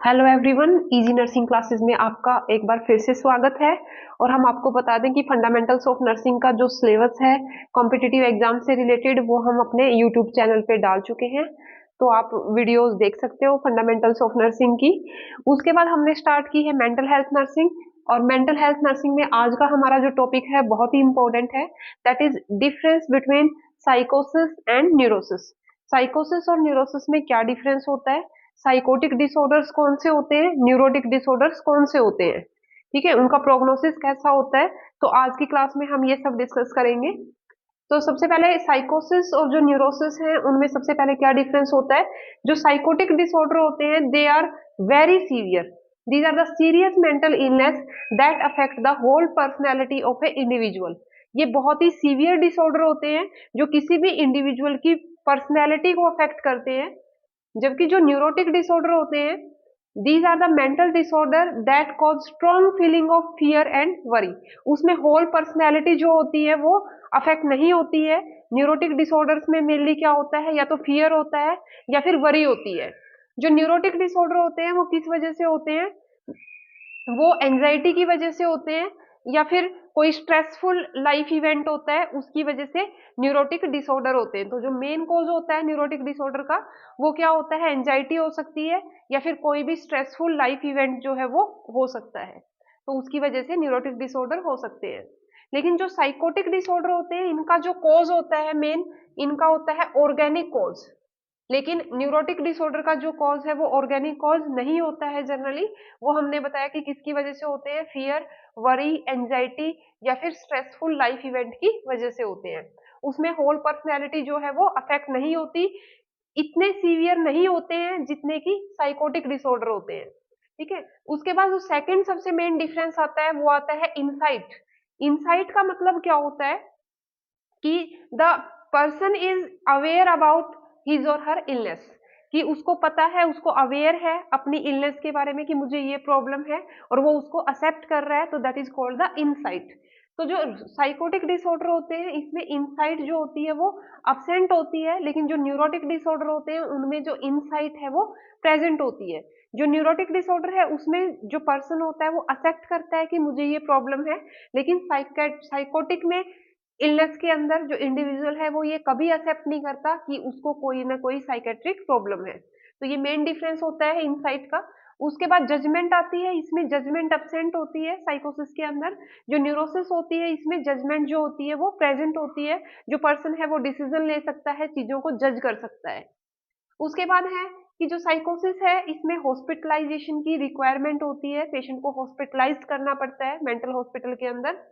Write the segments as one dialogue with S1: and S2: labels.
S1: Hello everyone, easy nursing classes में आपका एक बार फिर से स्वागत है। और हम आपको बता दें कि फंडामेंटल्स ऑफ नर्सिंग का जो सिलेबस है कॉम्पिटिटिव एग्जाम से रिलेटेड वो हम अपने यूट्यूब चैनल पे डाल चुके हैं, तो आप वीडियोस देख सकते हो फंडामेंटल्स ऑफ नर्सिंग की। उसके बाद हमने स्टार्ट की है मेंटल हेल्थ नर्सिंग, और मेंटल हेल्थ नर्सिंग में आज का हमारा जो टॉपिक है बहुत ही इंपॉर्टेंट है, दैट इज डिफरेंस बिटवीन साइकोसिस एंड न्यूरोसिस। साइकोसिस और न्यूरोसिस में क्या डिफरेंस होता है, साइकोटिक डिसऑर्डर्स कौन से होते हैं, न्यूरोटिक डिसऑर्डर्स कौन से होते हैं, ठीक है, उनका प्रोग्नोसिस कैसा होता है। तो आज की क्लास में हम ये सब डिस्कस करेंगे। तो सबसे पहले साइकोसिस और जो न्यूरोसिस है उनमें सबसे पहले क्या डिफरेंस होता है। जो साइकोटिक डिसऑर्डर होते हैं they are very severe, these are the serious mental illness that affect the whole personality of a individual. ये बहुत ही सीवियर डिसऑर्डर होते हैं जो किसी भी इंडिविजुअल की पर्सनैलिटी को अफेक्ट करते हैं। जबकि जो न्यूरोटिक डिसऑर्डर होते हैं these are the mental disorder that cause strong feeling of fear and worry. उसमें होल पर्सनैलिटी जो होती है वो अफेक्ट नहीं होती है। न्यूरोटिक डिसऑर्डर्स में मेनली क्या होता है, या तो फियर होता है या फिर वरी होती है। जो न्यूरोटिक डिसऑर्डर होते हैं वो किस वजह से होते हैं, वो एंजाइटी की वजह से होते हैं या फिर कोई स्ट्रेसफुल लाइफ इवेंट होता है उसकी वजह से न्यूरोटिक डिसऑर्डर होते हैं। तो जो मेन कॉज होता है न्यूरोटिक डिसऑर्डर का वो क्या होता है, एंजाइटी हो सकती है या फिर कोई भी स्ट्रेसफुल लाइफ इवेंट जो है वो हो सकता है, तो उसकी वजह से न्यूरोटिक डिसऑर्डर हो सकते हैं। लेकिन जो साइकोटिक डिसऑर्डर होते हैं इनका जो कॉज होता है मेन, इनका होता है ऑर्गेनिक कॉज। लेकिन न्यूरोटिक डिसऑर्डर का जो कॉज है वो ऑर्गेनिक कॉज नहीं होता है जनरली। वो हमने बताया कि किसकी वजह से होते हैं, फियर, वरी, एंजाइटी या फिर स्ट्रेसफुल लाइफ इवेंट की वजह से होते हैं। उसमें होल पर्सनैलिटी जो है वो अफेक्ट नहीं होती, इतने सीवियर नहीं होते हैं जितने की साइकोटिक डिसऑर्डर होते हैं, ठीक है। उसके बाद जो सेकंड सबसे मेन डिफरेंस आता है वो आता है इनसाइट। इनसाइट का मतलब क्या होता है कि the person is aware about his और हर इलनेस, कि उसको पता है, उसको अवेयर है अपनी इलनेस के बारे में कि मुझे ये प्रॉब्लम है और वो उसको एक्सेप्ट कर रहा है, तो that is called the insight. तो जो साइकोटिक डिसऑर्डर होते हैं इसमें इनसाइट जो होती है वो अब्सेंट होती है, लेकिन जो न्यूरोटिक डिसऑर्डर होते हैं उनमें जो इनसाइट है वो प्रेजेंट होती है। जो न्यूरोटिक डिसऑर्डर है उसमें जो पर्सन होता है वो एक्सेप्ट करता है कि मुझे ये प्रॉब्लम है, लेकिन साइकोटिक में इलनेस के अंदर जो इंडिविजुअल है वो ये कभी एक्सेप्ट नहीं करता कि उसको कोई ना कोई साइकेट्रिक प्रॉब्लम है। तो ये मेन डिफरेंस होता है इनसाइट का। उसके बाद जजमेंट आती है, इसमें जजमेंट एब्सेंट होती है साइकोसिस के अंदर। जो न्यूरोसिस होती है इसमें जजमेंट जो होती है वो प्रेजेंट होती है, जो पर्सन है वो डिसीजन ले सकता है, चीजों को जज कर सकता है। उसके बाद है कि जो साइकोसिस है इसमें हॉस्पिटलाइजेशन की रिक्वायरमेंट होती है, पेशेंट को हॉस्पिटलाइज करना पड़ता है मेंटल हॉस्पिटल के अंदर।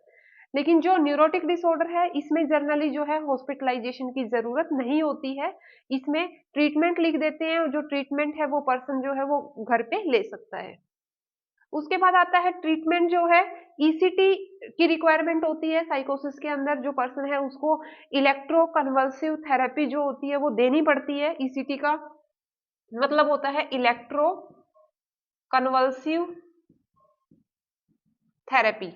S1: लेकिन जो न्यूरोटिक डिसऑर्डर है इसमें जनरली जो है हॉस्पिटलाइजेशन की जरूरत नहीं होती है, इसमें ट्रीटमेंट लिख देते हैं और जो ट्रीटमेंट है वो पर्सन जो है वो घर पे ले सकता है। उसके बाद आता है ट्रीटमेंट जो है, ईसीटी की रिक्वायरमेंट होती है साइकोसिस के अंदर। जो पर्सन है उसको इलेक्ट्रो कन्वल्सिव थेरेपी जो होती है वो देनी पड़ती है। ईसीटी का मतलब होता है इलेक्ट्रो कन्वल्सिव थेरेपी।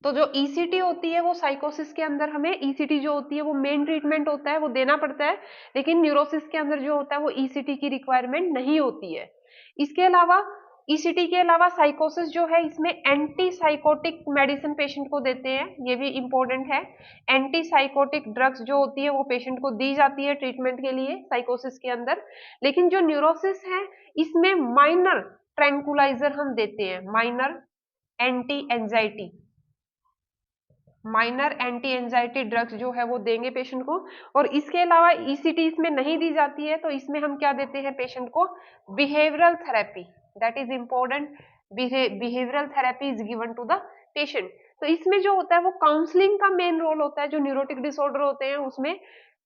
S1: तो जो ईसीटी होती है वो साइकोसिस के अंदर हमें ईसीटी जो होती है वो मेन ट्रीटमेंट होता है, वो देना पड़ता है। लेकिन न्यूरोसिस के अंदर जो होता है वो ईसीटी की रिक्वायरमेंट नहीं होती है। इसके अलावा ईसीटी के अलावा साइकोसिस जो है इसमें एंटी साइकोटिक मेडिसिन पेशेंट को देते हैं, ये भी इंपॉर्टेंट है। एंटी साइकोटिक ड्रग्स जो होती है वो पेशेंट को दी जाती है ट्रीटमेंट के लिए साइकोसिस के अंदर। लेकिन जो न्यूरोसिस है इसमें माइनर ट्रैंकुलाइजर हम देते हैं, minor anti anxiety, minor anti anxiety drugs जो है वो देंगे पेशेंट को। और इसके अलावा ईसीटी इसमें नहीं दी जाती है, तो इसमें हम क्या देते हैं पेशेंट को, behavioural therapy, that is important. Behavioural therapy is given to the patient. तो इसमें जो होता है वो काउंसलिंग का मेन रोल होता है। जो न्यूरोटिक डिसऑर्डर होते हैं उसमें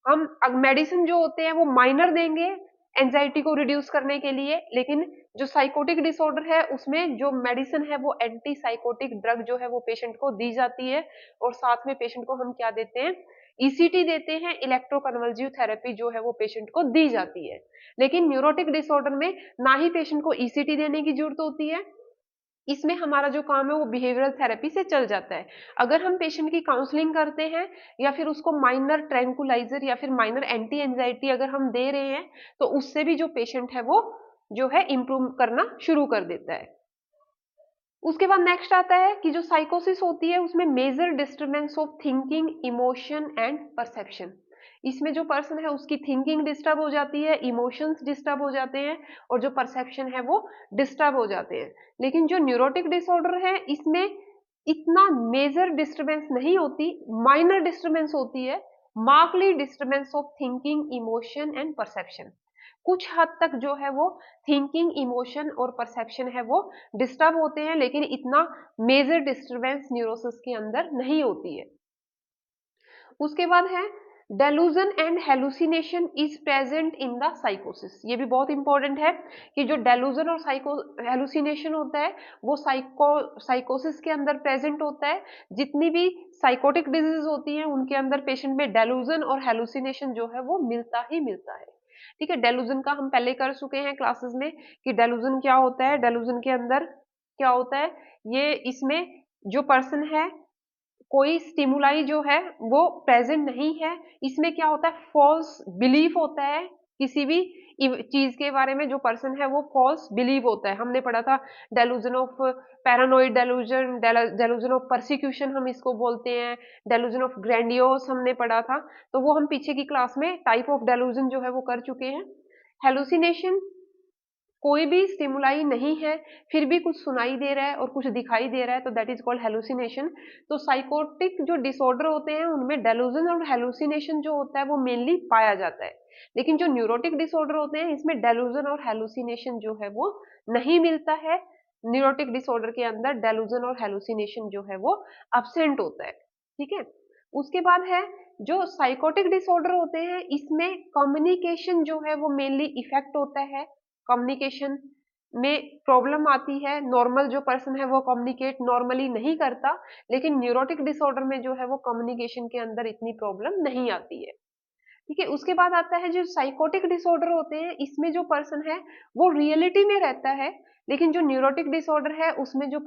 S1: हम मेडिसिन जो होते हैं वो माइनर देंगे एंजाइटी को रिड्यूस करने के लिए, लेकिन जो साइकोटिक डिसऑर्डर है उसमें जो मेडिसिन है वो एंटी साइकोटिक ड्रग जो है वो पेशेंट को दी जाती है। और साथ में पेशेंट को हम क्या देते हैं, ईसीटी देते हैं, इलेक्ट्रोकन्वल्सिव थेरेपी जो है वो पेशेंट को दी जाती है। लेकिन न्यूरोटिक डिसऑर्डर में ना ही पेशेंट को ईसीटी देने की जरूरत होती है, इसमें हमारा जो काम है वो बिहेवियरल थेरेपी से चल जाता है। अगर हम पेशेंट की काउंसलिंग करते हैं या फिर उसको माइनर ट्रैंकुलाइजर या फिर माइनर एंटी एंजाइटी अगर हम दे रहे हैं तो उससे भी जो पेशेंट है वो जो है इम्प्रूव करना शुरू कर देता है। उसके बाद नेक्स्ट आता है कि जो साइकोसिस होती है उसमें major disturbance of thinking, emotion and perception. इसमें जो पर्सन है उसकी थिंकिंग डिस्टर्ब हो जाती है, इमोशंस डिस्टर्ब हो जाते हैं और जो परसेप्शन है वो डिस्टर्ब हो जाते हैं। लेकिन जो न्यूरोटिक डिसऑर्डर है इसमें इतना मेजर डिस्टर्बेंस नहीं होती, माइनर डिस्टर्बेंस होती है, markedly disturbance of thinking, emotion and perception. कुछ हद तक जो है वो थिंकिंग, इमोशन और परसेप्शन है वो डिस्टर्ब होते हैं, लेकिन इतना मेजर डिस्टर्बेंस न्यूरोसिस के अंदर नहीं होती है। उसके बाद है delusion and hallucination is present in the साइकोसिस। ये भी बहुत इंपॉर्टेंट है कि जो डेलूजन और हेलुसिनेशन होता है वो साइकोसिस के अंदर प्रेजेंट होता है। जितनी भी साइकोटिक डिजीज होती हैं उनके अंदर पेशेंट में डेलूजन और हेलुसिनेशन जो है वो मिलता ही मिलता है। ठीक है, डेलूजन का हम पहले कर चुके हैं क्लासेस में कि डेलूजन क्या होता है। डेलूजन के अंदर क्या होता है, ये इसमें जो पर्सन है कोई स्टिमुलाई जो है वो प्रेजेंट नहीं है। इसमें क्या होता है, फॉल्स बिलीफ होता है। किसी भी चीज के बारे में जो पर्सन है वो फॉल्स बिलीव होता है। हमने पढ़ा था डेलूजन ऑफ पैरानोइड डेलूजन, डेलूजन ऑफ परसिक्यूशन हम इसको बोलते हैं, डेलूजन ऑफ ग्रैंडियोस हमने पढ़ा था। तो वो हम पीछे की क्लास में टाइप ऑफ डेलूजन जो है वो कर चुके हैं। हेलुसिनेशन, कोई भी स्टिमुलाई नहीं है फिर भी कुछ सुनाई दे रहा है और कुछ दिखाई दे रहा है, तो दैट इज कॉल्ड हेलुसिनेशन। तो साइकोटिक जो डिसऑर्डर होते हैं उनमें डेलूजन और हेलुसिनेशन जो होता है वो मेनली पाया जाता है। लेकिन जो न्यूरोटिक डिसऑर्डर होते हैं इसमें डेलूजन और हेलुसिनेशन जो है वो नहीं मिलता है। न्यूरोटिक डिसऑर्डर के अंदर डेलूजन और हेलुसिनेशन जो है वो अब्सेंट होता है। ठीक है, उसके बाद है जो साइकोटिक डिसऑर्डर होते हैं इसमें कम्युनिकेशन जो है वो मेनली इफेक्ट होता है। कम्युनिकेशन में प्रॉब्लम आती है, नॉर्मल जो पर्सन है वो कम्युनिकेट नॉर्मली नहीं करता, लेकिन न्यूरोटिक डिसऑर्डर में जो है वो कम्युनिकेशन के अंदर इतनी प्रॉब्लम नहीं आती है। ठीक है, उसके बाद आता है जो साइकोटिक डिसऑर्डर होते हैं इसमें जो पर्सन है वो रियलिटी में रहता है, लेकिन जो न्यूरोटिक डिसऑर्डर है उसमें जो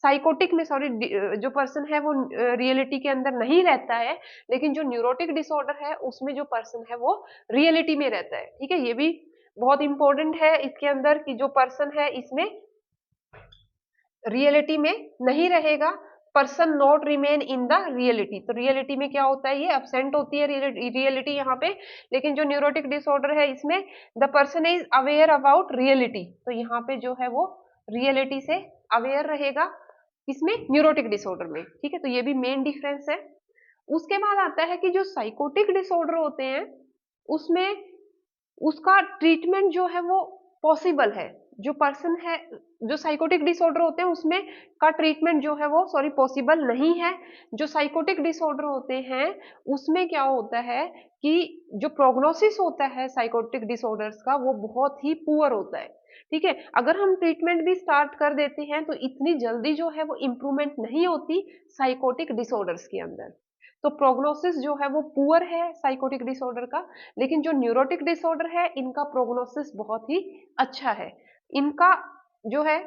S1: साइकोटिक में सॉरी जो पर्सन है वो रियलिटी के अंदर नहीं रहता है, लेकिन जो न्यूरोटिक डिसऑर्डर है उसमें जो पर्सन है वो रियलिटी में रहता है। ठीक है, ये भी बहुत इंपॉर्टेंट है इसके अंदर कि जो पर्सन है इसमें रियलिटी में नहीं रहेगा, person not remain in the reality. तो रियलिटी में क्या होता है, ये अब्सेंट होती है रियलिटी यहाँ पे। लेकिन जो न्यूरोटिक डिसऑर्डर है इसमें the person is aware about reality, तो यहाँ पे जो है वो रियलिटी से अवेयर रहेगा इसमें न्यूरोटिक डिसऑर्डर में। ठीक है, तो ये भी मेन डिफरेंस है। उसके बाद आता है कि जो साइकोटिक डिसऑर्डर होते हैं उसमें उसका ट्रीटमेंट जो है वो पॉसिबल है। जो पर्सन है, जो साइकोटिक डिसऑर्डर होते हैं उसमें का ट्रीटमेंट जो है वो सॉरी पॉसिबल नहीं है। जो साइकोटिक डिसऑर्डर होते हैं उसमें क्या होता है कि जो प्रोग्नोसिस होता है साइकोटिक डिसऑर्डर्स का वो बहुत ही पुअर होता है। ठीक है, अगर हम ट्रीटमेंट भी स्टार्ट कर देते हैं तो इतनी जल्दी जो है वो इम्प्रूवमेंट नहीं होती साइकोटिक डिसऑर्डर्स के अंदर। तो प्रोग्नोसिस जो है वो पुअर है साइकोटिक डिसऑर्डर का, लेकिन जो न्यूरोटिक डिसऑर्डर है इनका प्रोग्नोसिस बहुत ही अच्छा है। इनका जो है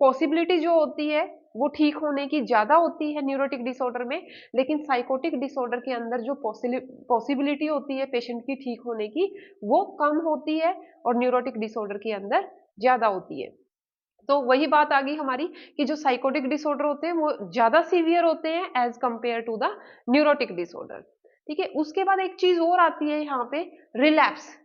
S1: पॉसिबिलिटी जो होती है वो ठीक होने की ज्यादा होती है न्यूरोटिक डिसऑर्डर में, लेकिन साइकोटिक डिसऑर्डर के अंदर जो पॉसिबिलिटी होती है पेशेंट की ठीक होने की वो कम होती है और न्यूरोटिक डिसऑर्डर के अंदर ज्यादा होती है। तो वही बात आ गई हमारी कि जो साइकोटिक डिसऑर्डर होते हैं वो ज्यादा सीवियर होते हैं as compare to the neurotic disorder. ठीक है, उसके बाद एक चीज और आती है यहाँ पे, रिलैप्स।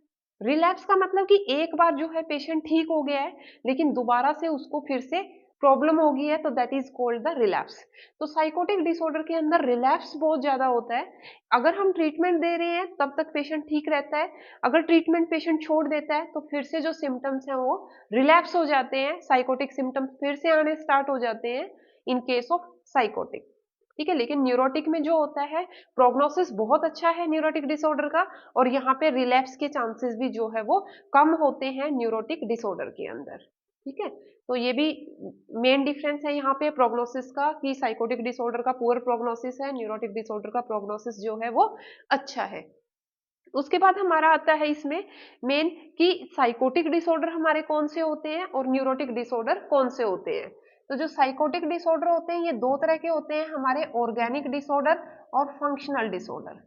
S1: रिलैप्स का मतलब कि एक बार जो है पेशेंट ठीक हो गया है लेकिन दोबारा से उसको फिर से प्रॉब्लम हो गई है, तो that is called the relapse. तो साइकोटिक डिसऑर्डर के अंदर रिलैप्स बहुत ज्यादा होता है। अगर हम ट्रीटमेंट दे रहे हैं तब तक पेशेंट ठीक रहता है, अगर ट्रीटमेंट पेशेंट छोड़ देता है तो फिर से जो सिम्टम्स हैं वो रिलैप्स हो जाते हैं, साइकोटिक सिम्टम्स फिर से आने स्टार्ट हो जाते हैं इन केस ऑफ साइकोटिक। ठीक है, लेकिन न्यूरोटिक में जो होता है प्रोग्नोसिस बहुत अच्छा है न्यूरोटिक डिसऑर्डर का, और यहाँ पे रिलैप्स के चांसेस भी जो है वो कम होते हैं न्यूरोटिक डिसऑर्डर के अंदर। ठीक है, तो ये भी मेन डिफरेंस है यहाँ पे प्रोग्नोसिस का कि साइकोटिक डिसऑर्डर का पुअर प्रोग्नोसिस है, न्यूरोटिक डिसऑर्डर का प्रोग्नोसिस जो है वो अच्छा है। उसके बाद हमारा आता है इसमें मेन कि साइकोटिक डिसऑर्डर हमारे कौन से होते हैं और न्यूरोटिक डिसऑर्डर कौन से होते हैं। तो जो साइकोटिक डिसऑर्डर होते हैं ये दो तरह के होते हैं हमारे, ऑर्गेनिक डिसऑर्डर और फंक्शनल डिसऑर्डर।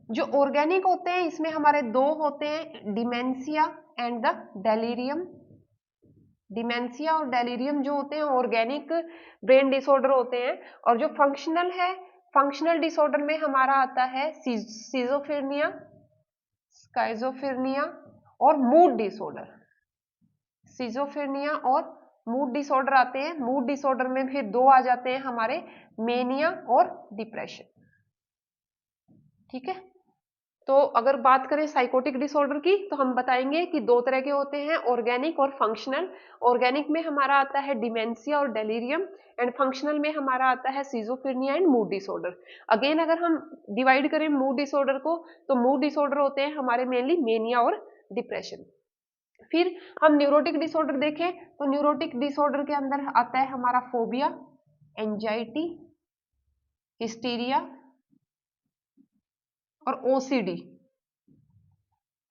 S1: जो ऑर्गेनिक होते हैं इसमें हमारे दो होते हैं, dementia and the delirium. Dementia और डेलीरियम जो होते हैं ऑर्गेनिक ब्रेन डिसऑर्डर होते हैं। और जो फंक्शनल है, फंक्शनल डिसऑर्डर में हमारा आता है सिजोफ्रेनिया, स्काइजोफ्रेनिया और मूड डिसऑर्डर। सिजोफ्रेनिया और मूड डिसऑर्डर आते हैं। मूड डिसऑर्डर में फिर दो आ जाते हैं हमारे, मेनिया और डिप्रेशन। ठीक है, तो अगर बात करें साइकोटिक डिसऑर्डर की तो हम बताएंगे कि दो तरह के होते हैं, ऑर्गेनिक और फंक्शनल। ऑर्गेनिक में हमारा आता है डिमेंशिया और डेलीरियम, एंड फंक्शनल में हमारा आता है schizophrenia and mood disorder. Again अगर हम डिवाइड करें मूड डिसऑर्डर को, तो मूड डिसऑर्डर होते हैं हमारे मेनली मेनिया और डिप्रेशन। फिर हम न्यूरोटिक डिसऑर्डर देखें तो न्यूरोटिक डिसऑर्डर के अंदर आता है हमारा फोबिया, एंजाइटी, हिस्टीरिया और ओसीडी,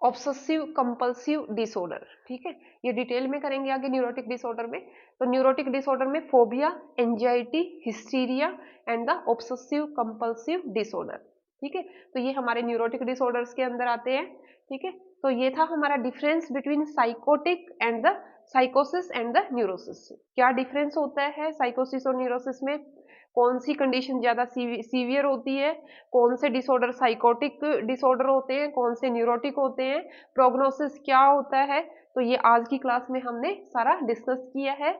S1: ऑब्सेसिव कंपल्सिव डिसऑर्डर। ठीक है, ये डिटेल में करेंगे आगे न्यूरोटिक डिसऑर्डर में। तो न्यूरोटिक डिसऑर्डर में phobia, anxiety, hysteria and the obsessive compulsive disorder. ठीक है, तो ये हमारे न्यूरोटिक डिसऑर्डर्स के अंदर आते हैं। ठीक है, तो ये था हमारा difference between psychotic and the साइकोसिस एंड द न्यूरोसिस। क्या डिफरेंस होता है साइकोसिस और न्यूरोसिस में, कौन सी कंडीशन ज्यादा सीवियर होती है, कौन से डिसऑर्डर साइकोटिक डिसऑर्डर होते हैं, कौन से न्यूरोटिक होते हैं, प्रोग्नोसिस क्या होता है। तो ये आज की क्लास में हमने सारा डिस्कस किया है।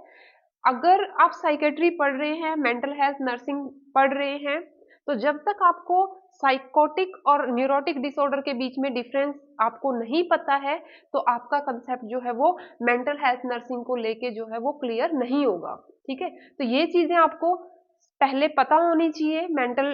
S1: अगर आप साइकेट्री पढ़ रहे हैं, मेंटल हेल्थ नर्सिंग पढ़ रहे हैं, तो जब तक आपको साइकोटिक और न्यूरोटिक डिसऑर्डर के बीच में डिफरेंस आपको नहीं पता है, तो आपका कंसेप्ट जो है वो मेंटल हेल्थ नर्सिंग को लेके जो है वो क्लियर नहीं होगा। ठीक है, तो ये चीजें आपको पहले पता होनी चाहिए मेंटल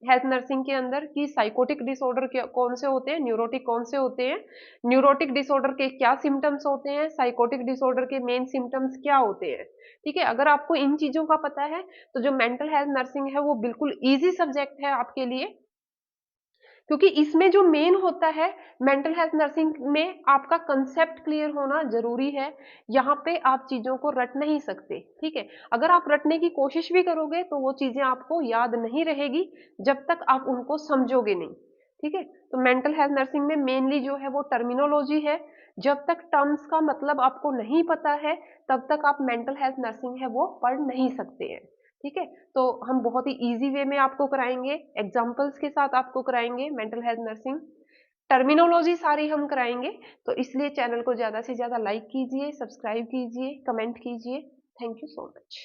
S1: हेल्थ नर्सिंग के अंदर कि साइकोटिक डिसऑर्डर कौन से होते हैं, न्यूरोटिक कौन से होते हैं, न्यूरोटिक डिसऑर्डर के क्या सिम्टम्स होते हैं, साइकोटिक डिसऑर्डर के मेन सिम्टम्स क्या होते हैं। ठीक है, अगर आपको इन चीजों का पता है तो जो मेंटल हेल्थ नर्सिंग है वो बिल्कुल इजी सब्जेक्ट है आपके लिए, क्योंकि इसमें जो मेन होता है मेंटल हेल्थ नर्सिंग में आपका कंसेप्ट क्लियर होना जरूरी है। यहाँ पे आप चीजों को रट नहीं सकते। ठीक है, अगर आप रटने की कोशिश भी करोगे तो वो चीजें आपको याद नहीं रहेगी जब तक आप उनको समझोगे नहीं। ठीक है, तो मेंटल हेल्थ नर्सिंग में मेनली जो है वो टर्मिनोलॉजी है। जब तक टर्म्स का मतलब आपको नहीं पता है तब तक आप मेंटल हेल्थ नर्सिंग है वो पढ़ नहीं सकते हैं। ठीक है, तो हम बहुत ही इजी वे में आपको कराएंगे, एग्जांपल्स के साथ आपको कराएंगे मेंटल हेल्थ नर्सिंग, टर्मिनोलॉजी सारी हम कराएंगे। तो इसलिए चैनल को ज्यादा से ज्यादा लाइक कीजिए, सब्सक्राइब कीजिए, कमेंट कीजिए। Thank you so much.